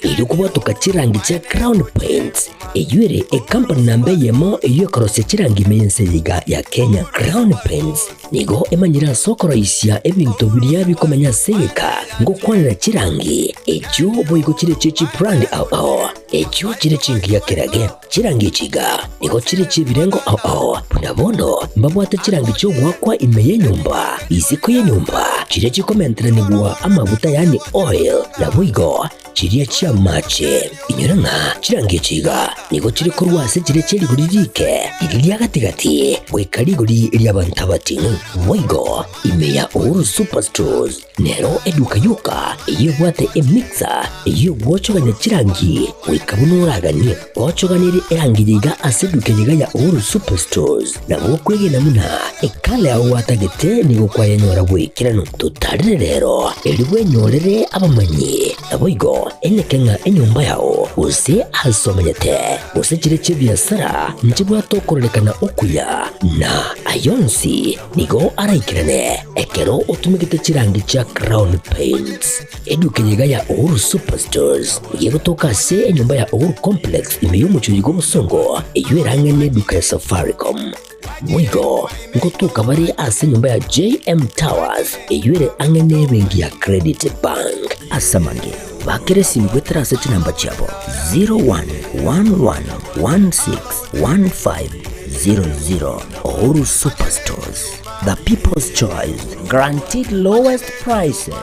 ili kubwatuka chirangi cha Crown Paints eyuere company nambe yemo iyo korose chirangi mense yiga ya Kenya. Crown Paints nigo emanyira sokoro isya ebintu biria bikomanya seka ngo kwanira chirangi ekyo boigo chire chichi brand ao ekyo chire chingi ya kirage chirangi chiga nigo chire chibirengo ao punabono mbabwate chirangi cyo gwakwa imeye nyumba isiko ye nyumba chire chikomentere nibwa amavuta yani oil na boigo chiriya chia mache inyuranga chirangi chiga nigo chiri kurwase chire chiri guririke iriya gatigati wekari guri iriya bantabatinu boigo imeya Uhuru Superstores nero eduka yuka iyo bwate emixer iyo bwochoganya chirangi wikabunuragani bwochoganire erangi yiga aseduke yiga ya Uhuru Superstores na bokwege namuna ekale aho watagete nigo kwayanyora wikirano tutarire rero eliwe nyorere abamanyi na boigo Ekeonga enyumba yao use asomanyete use chire chibiasara nchibwa tokorelekana okuya na ayonsi nigo araikirane ekero utumikite chirangi cha Crown Paints eduke yiga ya Uhuru Superstores yego tokase enyumba ya Uhuru Complex imeyumucho yigo musongo eyuerange neduka ya Safaricom Mwigo ngotuka bari ase nyumba ya JM Towers eyuere angene bengi ya Credit Bank asamange bakere simgwetera seti namba chabo 0111161500 Uhuru Superstores, the people's choice, guaranteed lowest prices.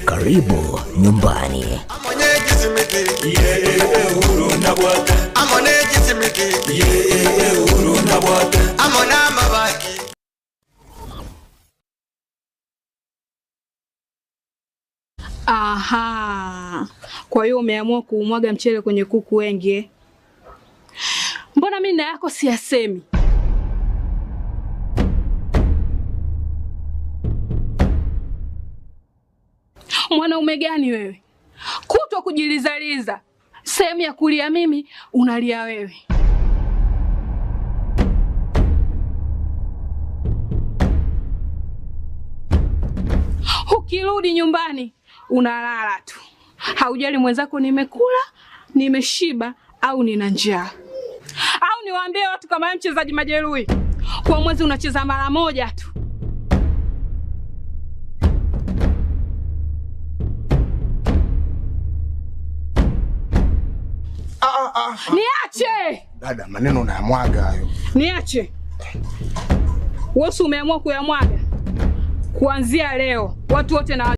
Karibu nyumbani. Aha. Kwa hiyo umeamua kuumwaga mchele kwenye kuku wengi. Mbona mimi na yako siyasemi? Mwanaume gani wewe? Kutwa kujilizaliza. Sehemu ya kulia mimi, unalia wewe. Ukirudi nyumbani, unalala tu. Haujali mwenzako nimekula, nimeshiba au nina njaa. Au niwaambie watu kama mchezaji majeruhi. Kwa mwezi unacheza mara moja tu. Niache! Dada, maneno unayamwaga hayo. Niache. Wewe umeamua kuyamwaga. Kuanzia leo, watu wote na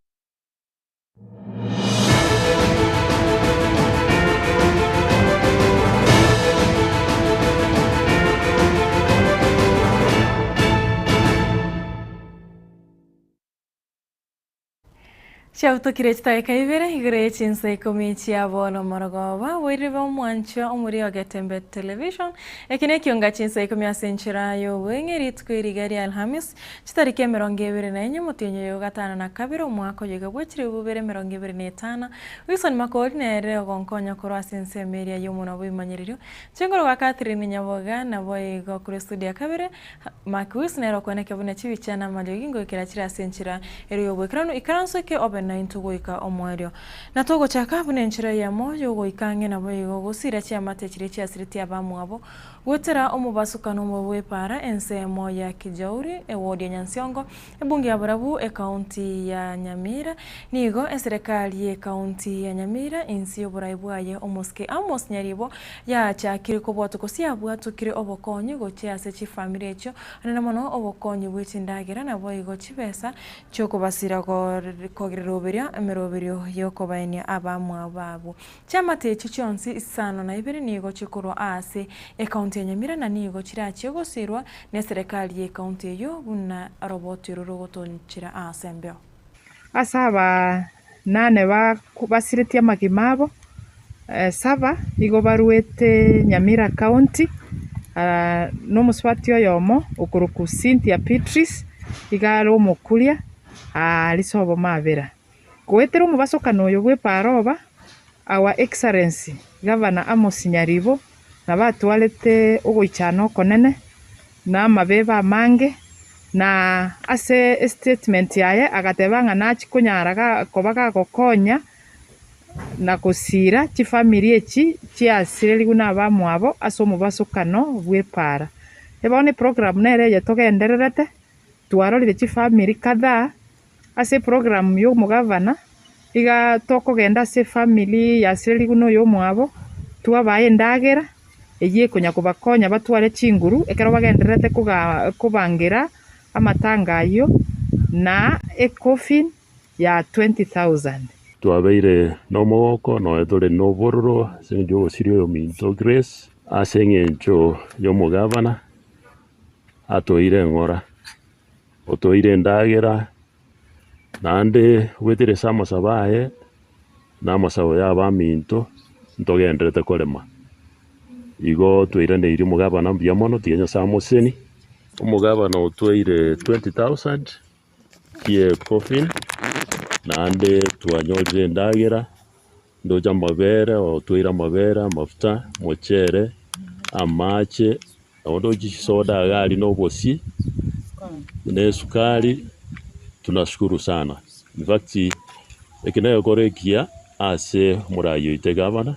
Ciao kirechta ikaivere igre Chinsa Ikomi chiabolo morogova wiriva mwancho omuri wa Getembe Television Ekeonga Chinsa Ikomi asenchira yo wengerit kwirigari Alhamis chitariki 24 mutinyo yo gatano na kabiro mwako yega bwechire bubere 25 Wilson Makori nere ogonkonya koro asense meria yo muna bwimanyiririo chengoro wa Catherine Nyaboga na boy go kuri studio kabire Marcus nero koneke bune chibichana malyogingo kirachira asenchira ero yo bwekrano ikaranso ke na intugoika omwerio na togo chaka bune nchira ya moyo goikange na boyo gosira chia matechire chia siriti abamwabo gotera omubasukano mwe para ense moya kijauri ewodi nyansiongo ebungi abarabu county ya Nyamira nigo serikali ya county ya Nyamira insi oburaibuaye omoske amos nyaribo ya cha kiriko bwatuko sia bwatukire obokonyi gochia sechi family echo na mono obokonyi bwitindagira na boyo gochibesa choko basira go roberia emeroberio yoko baenia abamwa babo chama techi chonsi isano na ibere nigo chikoro ase county ya Nyamira na nigo chirachi gosirwa ne serikali ya county yo buna roboti rurogotonchira asembeo asaba nane basiritia magimabo saba igo baruete Nyamira county no muswatio yomo okuruku Cynthia Petris igaro mokulia alisobo mabera kwetero mubasokano yo bwe paroba our excellency governor Amos Nyaribo na batwalete ogoichano konene na mabeba mange na ase statement yaye agatebanga nachi kunyaraga kobaga gokonya na kusira chifamily echi chiasirerigu na abamwabo ase omobasukano bw'epara. Bono program nere yetogendererete twarorire chifamily kadhaa ase program ya omogavana iga tokogenda ase family yasirerigu na oyo omwabo twabae endagera eye konya kobakonya batware chinguru ekero bagendererete kubangira amatanga ayo na coffin ya 20,000. Twabeire nomogoko noethore nobororo senjo sirio minto Grace aseng'encho y'omogavana atoire ng'ora otoire endagera nande wetire samasabo aye namasabo y'abaminto ntogenderete korema igo twiraneirie omogavana mbia mono tiga Nyasaye omoseni omogavana otwaire 20,000 kie coffin nande twanyorire endagera ndoja amabere otwaire amabere amafuta mochere amache nabondo soda agari n'obosi nesukari. Tunashukuru sana. In fact, ekenegorekia ase murayo ite gavana.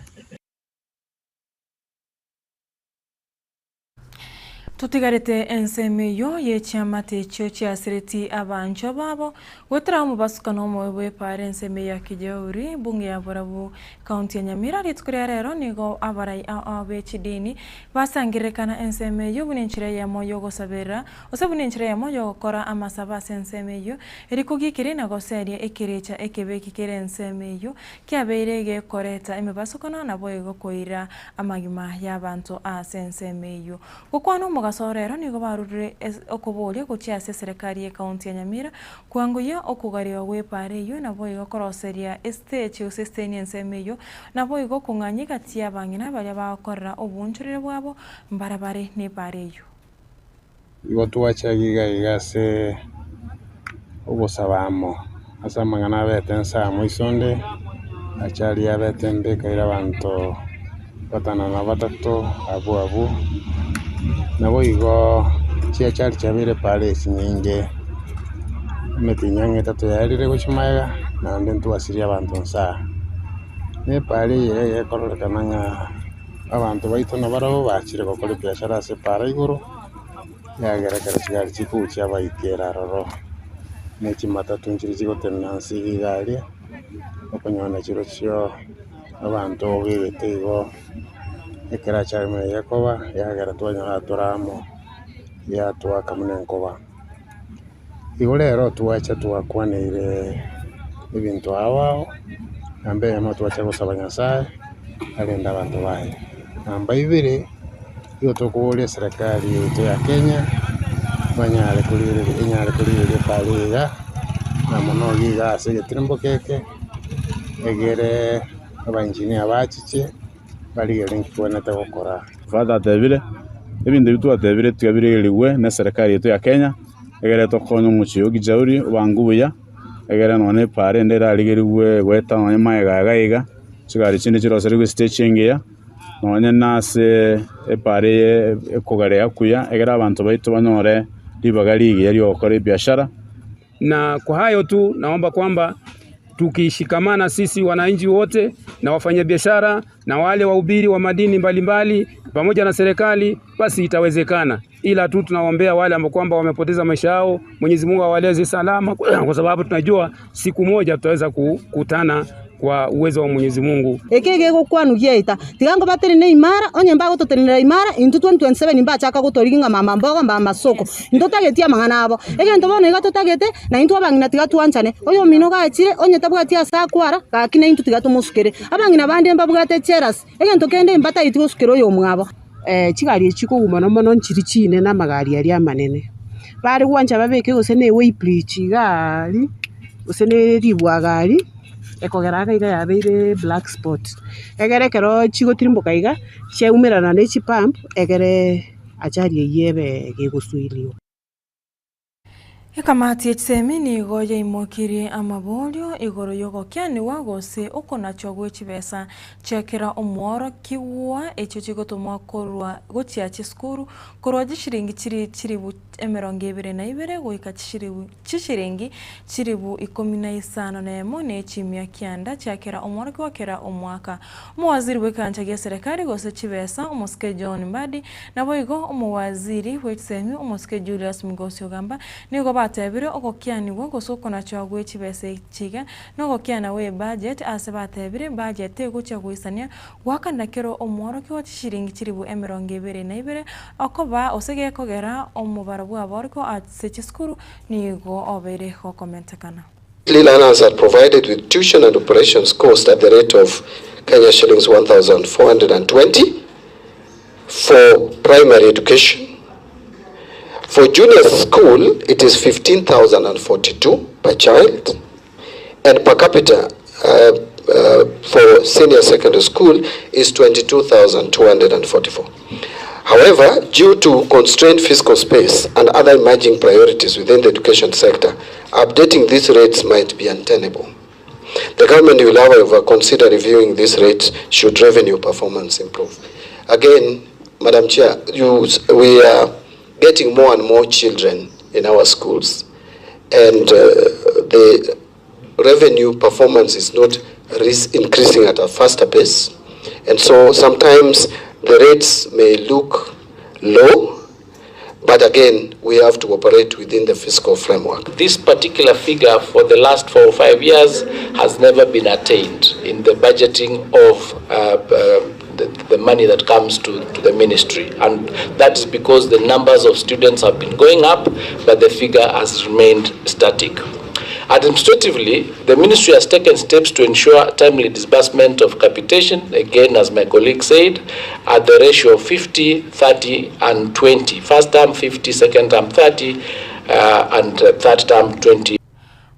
Tutigarete ensemeyo ye chama techo chiasireti abancho babo wetara omubasukano omwe bw'epara ensemeyo ya Kijauri bunge ya Borabu kaunti ya Nyamira ritukuria rero nigo abarai abechidini basangirekana ensemeyo bunenchira ya moyo gosabera ose bunenchira ya moyo gokora amasaba ensemeyo erikugikire na goseria ekirecha ekebeki kire ensemeyo kiabeire gekoreta emibasukano nabo egokoira amagima y'abantu ase ensemeyo gokwana gasorero nigo barurire okubolia gochiase serikali ya kaunti ya Nyamira kwanguya okugaria gwepare yo nabo igokoroseria stage usesteni ensemeyo nabo igokunganyika tia bangina bali bakorera obunchurire bwabo mbarabare ne pareyo igo twachagiga igase obosabamo asa mangana betensa moisonde achali abetembe kaira abantu batana na batatu abu nabo igo chiachari chabire pale sinyinge metinyanga tatu yarire gochimaga nande ntwasiria abantu nsa ne pale ye kororkananga abantu baito na barabo bachire gokora biashara se pare iguru yagera kare chigari chikuchi abaikera roro ne chimatatu nchiri chigotenansi igari okonyona chiro chyo abantu bibete igo ekera charme yakoba yagera twanyora turamo ya twakamunenkoba igo rero twacha twakwanire ebintu awao ambe yamo twacha gusaba Nyasaye alenda abantu baye namba ibere iyo tokuolia serikali yetu ya Kenya banyare kulire paliga na mono giga ase Getembe keke egere abanjinia bachiche bali link tuanata gukora fada tebire ebintu bitu atebire twabiririwe na serikali yetu ya Kenya egere tokonyo muchiyo Kijauri bangubuya egere none pare ndera aligeriwe weta none maega chigari chinde chirosere staging ya none nase epare ekogare yakuya egere abantu baitu banyore libagari yari okore biashara. Na kwa hayo tu naomba kwamba tukishikamana sisi wananchi wote na wafanyabiashara na wale wahubiri wa madini mbalimbali pamoja na serikali basi itawezekana, ila tu tunaombea wale ambao kwamba wamepoteza maisha yao, Mwenyezi Mungu awaleze salama kwa sababu tunajua siku moja tutaweza kukutana kwa uwezo wa Mwenyezi Mungu. Ekege gokwanu gieta tigango bateri ne imara onye mbago totenera imara into 2027 imba chaka gotoriginga mama mboga mba masoko into tagetia mangana abo ege ndo bono igato tagete na into abangina tigatu anchane oyo mino ga chire onye tabwatia sakwara ka kina into tigatu musukere abangina bande mbabugate cheras ege ndo kende imbata itigo sukero yo mwabo chigari chikugumana mono nchiri chine na magari ari amanene bari gwanja babeke gose ne weighbridge gari gose ne ribwagari ekogeraga iga yabeire black spot egere kero chigotirimboka iga cheumerana ne chipamp egere achari yebe gegusuilio. Ekamati echsemi ni goya imokiri amabolyo igoro yogo kyani wagose okona chogwe chibesa chekera omworo kiwa echo chigotomwa korwa gochia chiskuru korwa gishiringi chiribu emeronge 22 goika chishiringi chiribu 15 nemo ne chimya kyanda chekera omworo kwakera omwaka muwaziri wekanja gya serikali gose chibesa omoske John Mbadi naboigo omwaziri wechsemi omoske Julius Migosio gamba nigo batebire ogokiani gosoko na chagwe chibese chiga no gokiana we budget ase batebire budget egocha guisania gwakandakero omworo kyo chishiringi chiribu emeronge 22 okoba osege kogera omubaro bwa borko ase chiskuru nigo obere ho commentakana. Learners are provided with tuition and operations cost at the rate of Kenya shillings 1,420 for primary education. For junior school, it is 15,042 per child, and per capita for senior secondary school is 22,244. However, due to constrained fiscal space and other emerging priorities within the education sector, updating these rates might be untenable. The government will, however, consider reviewing these rates should revenue performance improve. Again, Madam Chair, we are getting more and more children in our schools, and the revenue performance is not increasing at a faster pace, and so sometimes the rates may look low, but again we have to operate within the fiscal framework. This particular figure for the last 4 or 5 years has never been attained in the budgeting of the money that comes to the ministry, and that is because the numbers of students have been going up, but the figure has remained static. Administratively, the ministry has taken steps to ensure timely disbursement of capitation, again as my colleague said, at the ratio of 50, 30 and 20. First term 50, second term 30 and third term 20.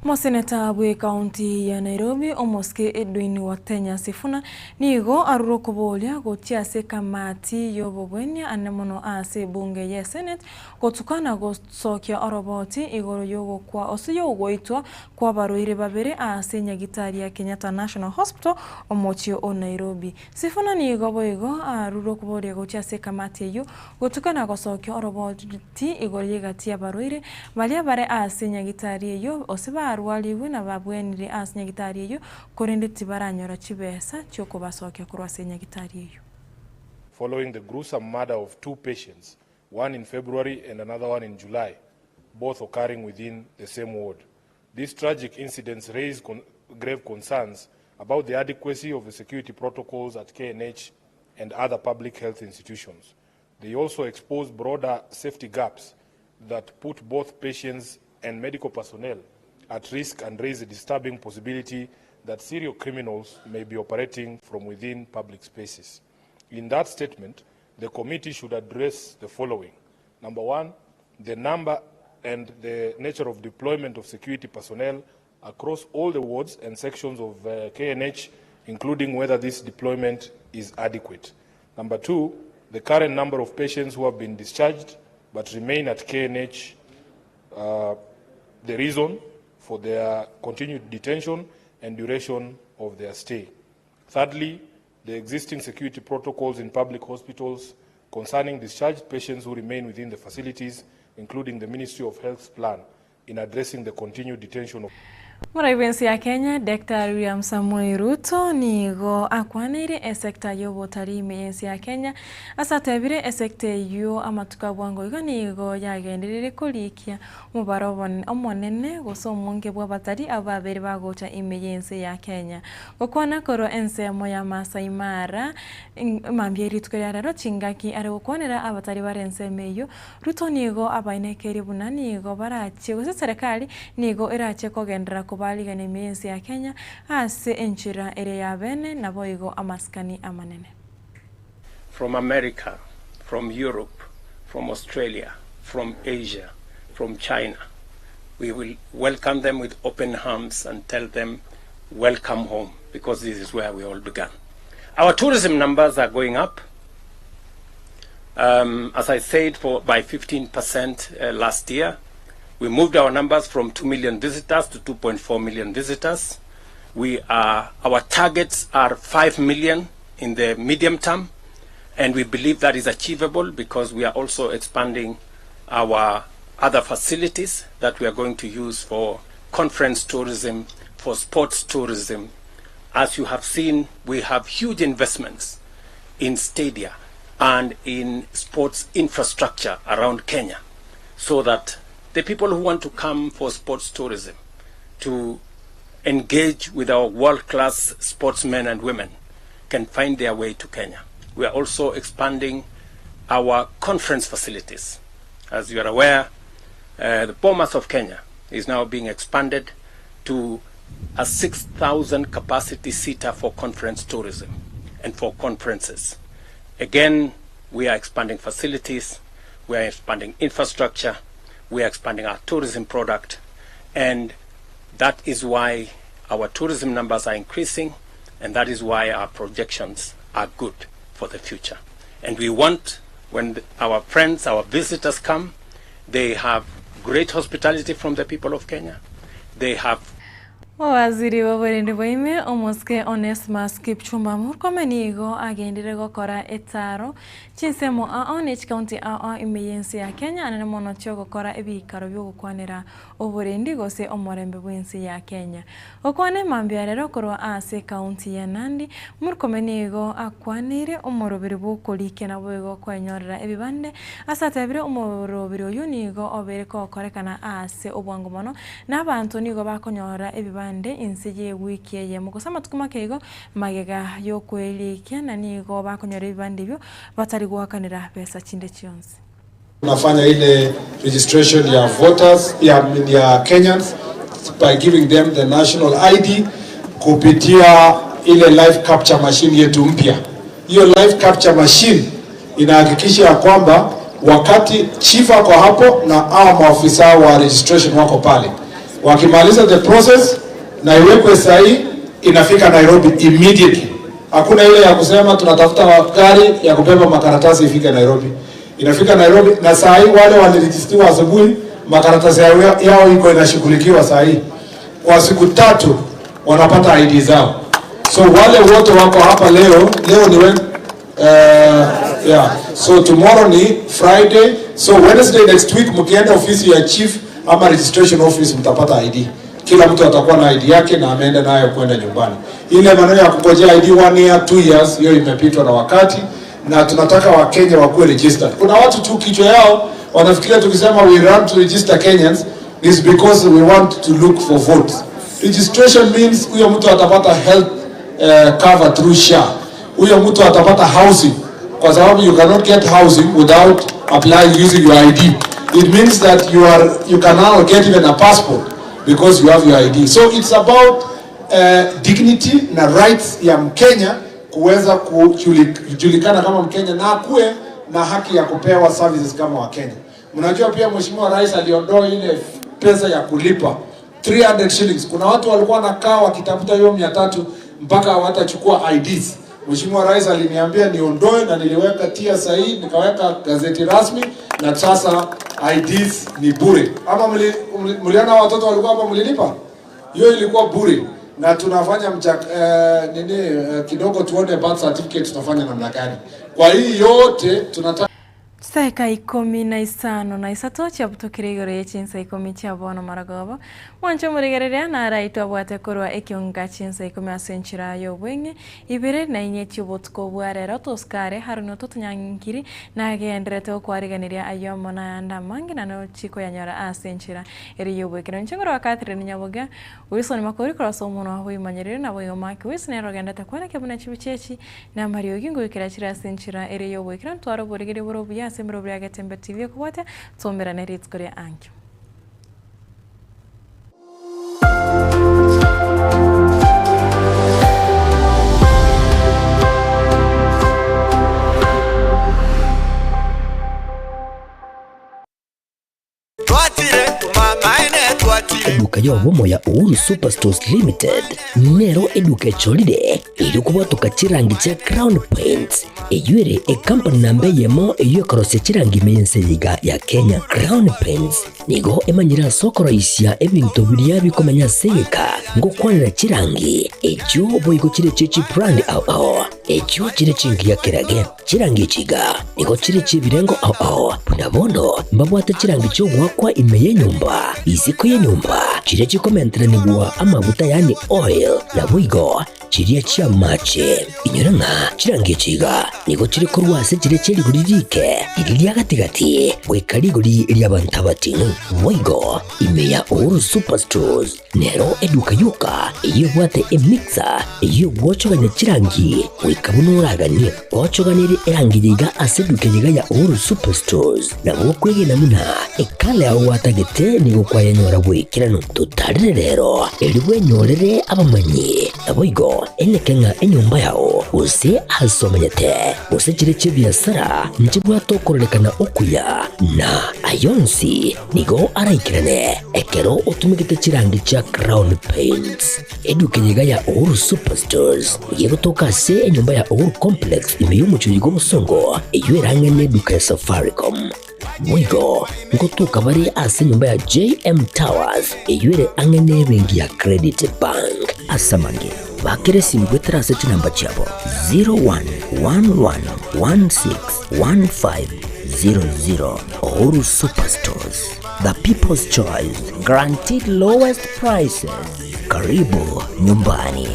Moseneta bwe county ya Nairobi omoske Edwin Watenya Sifuna nigo aruro bolya gotia se kamati yobobwenya anemono ase bunge ya Senate gotukana gosokya oroboti igoro yogo kwa osuyo goitwa kwa baroire babere ase nyagitari ya Kenyatta National Hospital omochio o Nairobi. Sifuna nigo boigo aruro bolya gotia se kamati yo gotukana gosokya oroboti igoro yegatia baroire balia bare ase nyagitari yo osiba arwaliwe na babwenire ase nyagitari yo korende tibaranyora chibesa cyoko basokya kurwase nyagitari yo. Following the gruesome murder of 2 patients, one in February and another one in July, both occurring within the same ward. These tragic incidents raise grave concerns about the adequacy of the security protocols at KNH and other public health institutions. They also expose broader safety gaps that put both patients and medical personnel at risk and raise a disturbing possibility that serial criminals may be operating from within public spaces. In that statement, the committee should address the following. Number 1, the number and the nature of deployment of security personnel across all the wards and sections of KNH, including whether this deployment is adequate. Number 2, the current number of patients who have been discharged but remain at KNH, the reason for their continued detention and duration of their stay. Thirdly, the existing security protocols in public hospitals concerning discharged patients who remain within the facilities, including the Ministry of Health's plan in addressing the continued detention of Muraibensi ya Kenya, Dr. William Samoei Ruto nigo akwanire sekta y'obutari meyensi ya Kenya asatebire esekta yo amatuka bwango igo nigo yagenderere kulikia mubarobon omonene gosomunge bw'abatari ababere bagocha imeyensi ya Kenya gokwana koro ensemo ya Masai Mara mambieri tukeraro chingaki ari gokwanira abatari barensemeyo Ruto nigo abainekeri bunani nigo barache gose serikali nigo irache kogendera kubaliga n'imiyensi ya Kenya ase enchira ere ya bene naboigo amaskani amanene. From America, from Europe, from Australia, from Asia, from China, we will welcome them with open arms and tell them welcome home, because this is where we all began. Our tourism numbers are going up. As I said, by 15% last year. We moved our numbers from 2 million visitors to 2.4 million visitors. Our targets are 5 million in the medium term, and we believe that is achievable because we are also expanding our other facilities that we are going to use for conference tourism, for sports tourism. As you have seen, we have huge investments in stadia and in sports infrastructure around Kenya, so that the people who want to come for sports tourism, to engage with our world-class sportsmen and women, can find their way to Kenya. We are also expanding our conference facilities. As you are aware, the Bomas of Kenya is now being expanded to a 6,000 capacity seater for conference tourism and for conferences. Again, we are expanding facilities, we are expanding infrastructure, we are expanding our tourism product, and that is why our tourism numbers are increasing, and that is why our projections are good for the future. And we want, when our friends, our visitors come, they have great hospitality from the people of Kenya. They have Waziri wa Burundi boime omoske Onesmus Kipchumba murkomenigo agendire gukora etaro chinsemo Orange County emergency ya Kenya anene mono cyo gukora ebikaro byo gukwanira Oburundi gose omorembe bw'ensi ya Kenya okwane mambya rero korwa ase county ya Nandi murkomenigo akwanire omorobiri bukolike na bwego kwanyorera ebibande asatabire omorobiri oyunigo obereko korekana ase obwango mono n'abantu nigo bakonyora ebibande insije wiki ye mukosama tukuma kego magega yo kwelikia na nigo bakonyora ebibande byo batari guhakanira pesa chinde chionse. Tunafanya ile registration ya voters ya Kenyans by giving them the national ID kupitia ile live capture machine yetu mpya. Hiyo live capture machine inahakikisha ya kwamba wakati chief wako hapo na hao maafisa wa registration wako pale, wakimaliza the process na iwekwe sahi, inafika Nairobi immediately. Hakuna ile ya kusema tunatafuta gari ya kubeba makaratasi ifike Nairobi. Inafika Nairobi na sahi wale waliregistiwa asubuhi, makaratasi yao iko inashughulikiwa sahi. Kwa siku 3 wanapata ID zao. So wale wote wako hapa leo ni so tomorrow ni Friday. So Wednesday next week mkienda ofisi ya chief ama registration office mtapata ID. Kila mtu atakuwa na ID yake na ameenda nayo kwenda nyumbani. Ile maneno ya kungojea ID 1 year 2 years hiyo imepitwa na wakati, na tunataka Wakenya wakuwe registered. Kuna watu tu kichwa yao wanafikiria tukisema we run to register Kenyans is because we want to look for votes. Registration means huyo mtu atapata health cover through SHA. Huyo mtu atapata housing, kwa sababu you cannot get housing without applying using your ID. It means that you can now get even a passport because you have your ID. So it's about dignity na rights ya Mkenya kuweza kujulikana kama Mkenya na akuwe na haki ya kupewa services kama Wakenya. Mnajua pia Mheshimiwa Rais aliondoa ile pesa ya kulipa 300 shillings. Kuna watu walikuwa wanakaa wakitafuta hiyo 300 mpaka watachukua IDs. Mheshimiwa Rais aliniambia niondoe na niliweka tia sahihi, nikaweka gazeti rasmi na sasa IDs ni bure. Ama mliona watoto walikuwa hapa mlilipa? Hiyo ilikuwa bure. Na tunafanya kidogo tuone birth certificate tutafanya namna gani. Kwa hii yote tunataka Saika Ikomi na isano na isato cha butokirigoro ya Chinsa Ikomi cha bono maragobo wancho murigererea na raito abwate korwa Ekeonga Chinsa Ikomi asenchira yobwenge ibere na inyechi botko bwarera toskare haruno totunyankiri na agendrete okwariganiria ayomo na anda mangi na no chiko yanyara asenchira eri yobwekero nchingoro wakatire Nyaboga wisoni makori kroso umuntu aho imanyerere na boyo maki wisine rogenda takwana kebuna chibichechi na Mario gingo ikirachira asenchira eri yobwekero twaro borigere borobuya sembro bya Getembe TV kubata tsomera na ritskore ankyo. eduka yo bomo ya Uhuru Superstores Limited nero eduka cholide ili kubatuka chirangi cha Crown Paints eyure company nambe yemo iyo korose chirangi meyenseyiga ya Kenya. Crown Paints nigo emanyira sokoro isya ebintu biriya bikomanya seyeka ngo kwanira chirangi echo boyiko chire chichi brand ao echo chire chingiya kerage chirangi chiga nigo chire chibirengo ao punabono mbabwata chirangi cyo gwakwa imeye nyumba iziko ye nyumba chire chikomentera nigwa amavuta yani oil na bwigo chiriya chia mache inyoranga chirangi chiga nigo chire korwase chire chiri guririke iriya gatigati wekariguri lyabantabati bwigo imeya Uhuru Superstores nero eduka yuka iyo bwate emixer iyo gwochoganya chirangi wikabunuragani gwochoganire erangi yiga aseduke yiga ya Uhuru Superstores na gwokwege namuna ekale aho watagete nigo kwayanyora bwikirano tutarire rero elibwe nyorere abamanyi aboigo enekenga enyumba yao use asomanyete use chire chibiasara nchibwa tokorelekana okuya na ayonsi nigo araikirane ekero utumikite chirangi cha Crown Paints eduke yiga ya Uhuru Superstores yego tokase enyumba ya Uhuru Complex imeyumucho yigo musongo eyuerange neduka ya Safaricom mwigo ngotuka bari ase nyumba ya JM Towers eyuere angene bengi ya Credit Bank asamange bakere simbwetera seti namba chabo 0111161500. Uhuru Superstores, the people's choice, guaranteed lowest prices. Karibu nyumbani.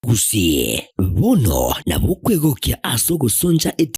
Usie bono na bukwegokia aso gusonja